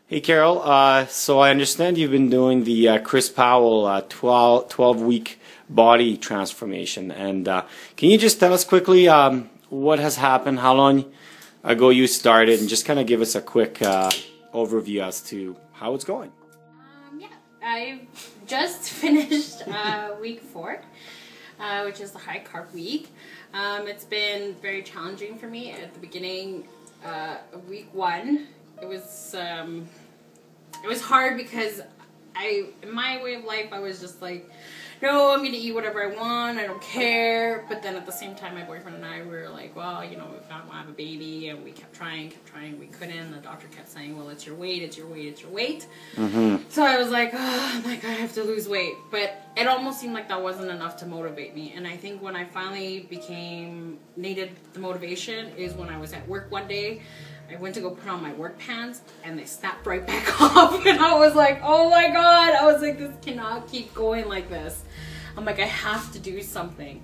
Hey Carol, so I understand you've been doing the Chris Powell 12-week body transformation, and can you just tell us quickly what has happened, how long ago you started, and just kind of give us a quick overview as to how it's going? Yeah, I just finished week 4, which is the high carb week. It's been very challenging for me at the beginning of week 1. It was hard because in my way of life, I was just like, no, I'm going to eat whatever I want, I don't care. But then at the same time, my boyfriend and I were like, well, you know, we found to have a baby, and we kept trying, we couldn't. The doctor kept saying, well, it's your weight, it's your weight, it's your weight. So I was like, oh, I have to lose weight. But it almost seemed like that wasn't enough to motivate me. And I think when I finally needed the motivation is when I was at work one day. I went to go put on my work pants, and they snapped right back off, and I was like, oh my god, I was like, this cannot keep going like this. I'm like, I have to do something.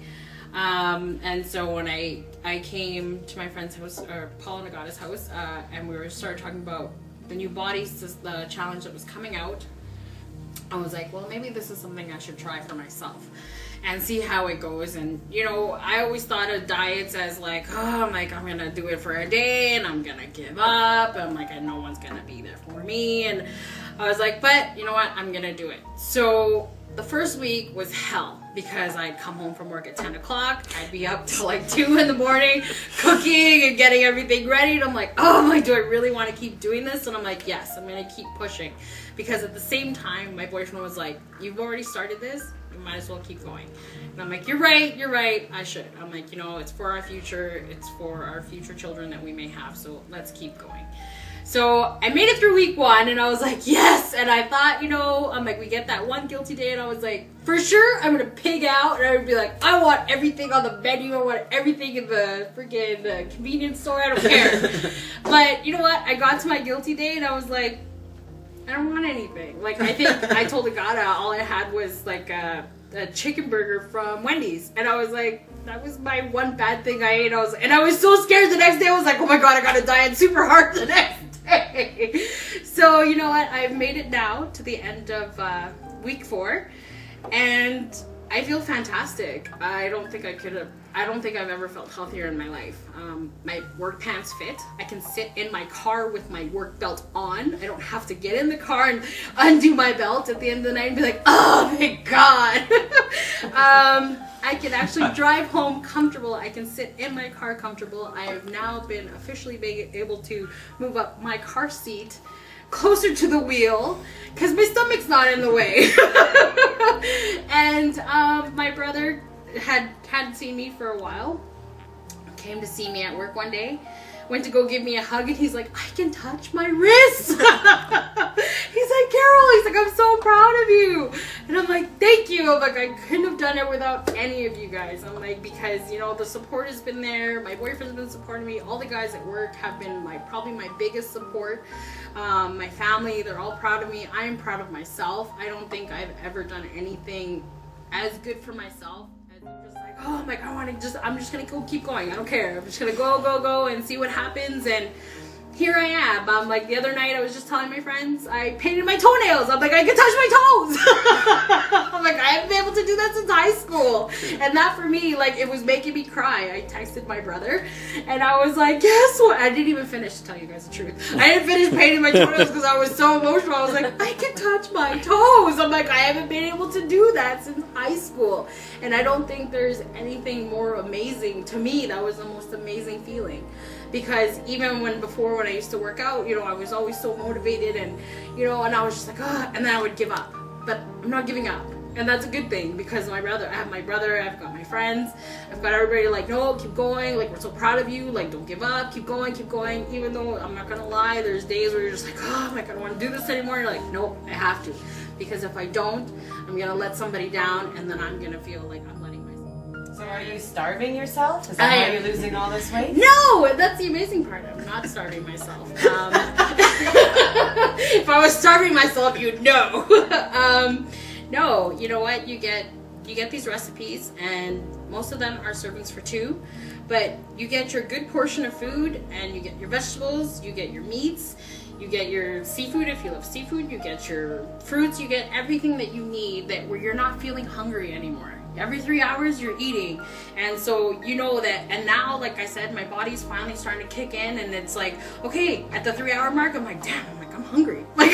And so when I came to my friend's house, or Paul and Agata's house, and we started talking about the new bodies, the challenge that was coming out, I was like, well, maybe this is something I should try for myself and see how it goes. And you know, I always thought of diets as like, oh, I'm gonna do it for a day and I'm gonna give up. I'm like, no one's gonna be there for me. And I was like, but you know what, I'm gonna do it. So the first week was hell, because I'd come home from work at 10 o'clock. I'd be up till like 2 in the morning cooking and getting everything ready. And I'm like, oh, do I really want to keep doing this? And I'm like, yes, I'm going to keep pushing. Because at the same time, my boyfriend was like, you've already started this, you might as well keep going. And I'm like, you're right, I should. I'm like, you know, it's for our future, it's for our future children that we may have, so let's keep going. So I made it through week 1, and I was like, yes. And I thought, you know, I'm like, we get that one guilty day, and I was like, for sure, I'm gonna pig out, and I would be like, I want everything on the menu, I want everything in the freaking convenience store, I don't care. But you know what? I got to my guilty day, and I was like, I don't want anything. Like, I think I told Agata all I had was like a chicken burger from Wendy's, and I was like, that was my one bad thing I ate. And I was so scared the next day. I was like, oh my god, I gotta diet super hard the next day. So you know what? I've made it now to the end of week 4, and I feel fantastic. I don't think I've ever felt healthier in my life. My work pants fit. I can sit in my car with my work belt on. I don't have to get in the car and undo my belt at the end of the night and be like, oh my god. I can actually drive home comfortable. I can sit in my car comfortable. I have now been officially able to move up my car seat closer to the wheel because my stomach's not in the way. And my brother hadn't seen me for a while, came to see me at work one day, went to go give me a hug, and he's like, I can touch my wrist. He's like, Carol, he's like, I'm so proud of you. And I'm like, thank you. I'm like, I couldn't have done it without any of you guys. I'm like, because you know, the support has been there, my boyfriend's been supporting me, all the guys at work have been probably my biggest support. My family, they're all proud of me. I am proud of myself. I don't think I've ever done anything as good for myself as just like, oh, I'm like, I'm just gonna keep going. I don't care. I'm just gonna go and see what happens. And here I am. I'm like, the other night I was just telling my friends, I painted my toenails. I'm like, I can touch my toes. I'm like, I haven't been able to do that since high school. And that for me, like, it was making me cry. I texted my brother, and I was like, guess what? I didn't even finish, to tell you guys the truth. I didn't finish painting my toenails because I was so emotional. I was like, I can touch my toes. I'm like, I haven't been able to do that since high school. And I don't think there's anything more amazing. To me, that was the most amazing feeling. Because even before when I used to work out, you know, I was always so motivated, and you know, and I was just like, oh, and then I would give up. But I'm not giving up, and that's a good thing, because I have my brother, I've got my friends, I've got everybody like, no, keep going, like, we're so proud of you, like, don't give up, keep going, even though I'm not gonna lie, there's days where you're just like, oh, I'm like, I don't want to do this anymore. You're like, nope, I have to, because if I don't, I'm gonna let somebody down, and then I'm gonna feel like I'm letting myself. So are you starving yourself? Is that why you're losing all this weight? No, that's the amazing part. I'm not starving myself. If I was starving myself, you'd know. No, you know what? You get these recipes, and most of them are servings for 2. but you get your good portion of food, and you get your vegetables, you get your meats, you get your seafood if you love seafood, you get your fruits, you get everything that you need, that where you're not feeling hungry anymore. Every 3 hours you're eating, and so you know that. And now, like I said, my body's finally starting to kick in, and it's like, okay, at the 3 hour mark, I'm like, damn, I'm hungry. Like,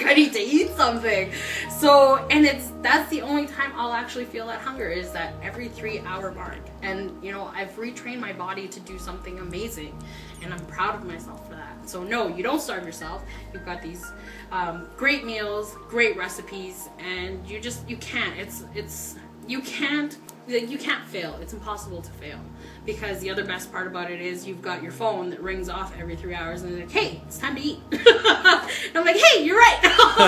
I need to eat something. So, and that's the only time I'll actually feel that hunger, is that every 3 hour mark. And you know, I've retrained my body to do something amazing, and I'm proud of myself for that. So no, you don't starve yourself. You've got these great meals, great recipes, and you can't. You can't fail. It's impossible to fail, because the other best part about it is you've got your phone that rings off every 3 hours, and they're like, hey, it's time to eat. And I'm like, hey, you're right.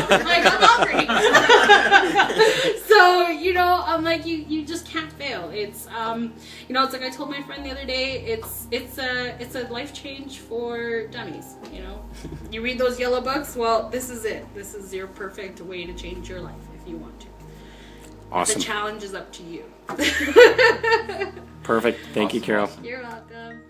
Like, I'm hungry. So, you know, I'm like, you just can't fail. It's you know, it's like I told my friend the other day, it's a life change for dummies. You know, you read those yellow books. Well, this is it. This is your perfect way to change your life if you want to. Awesome. The challenge is up to you. Perfect. Thank you, Carol. You're welcome.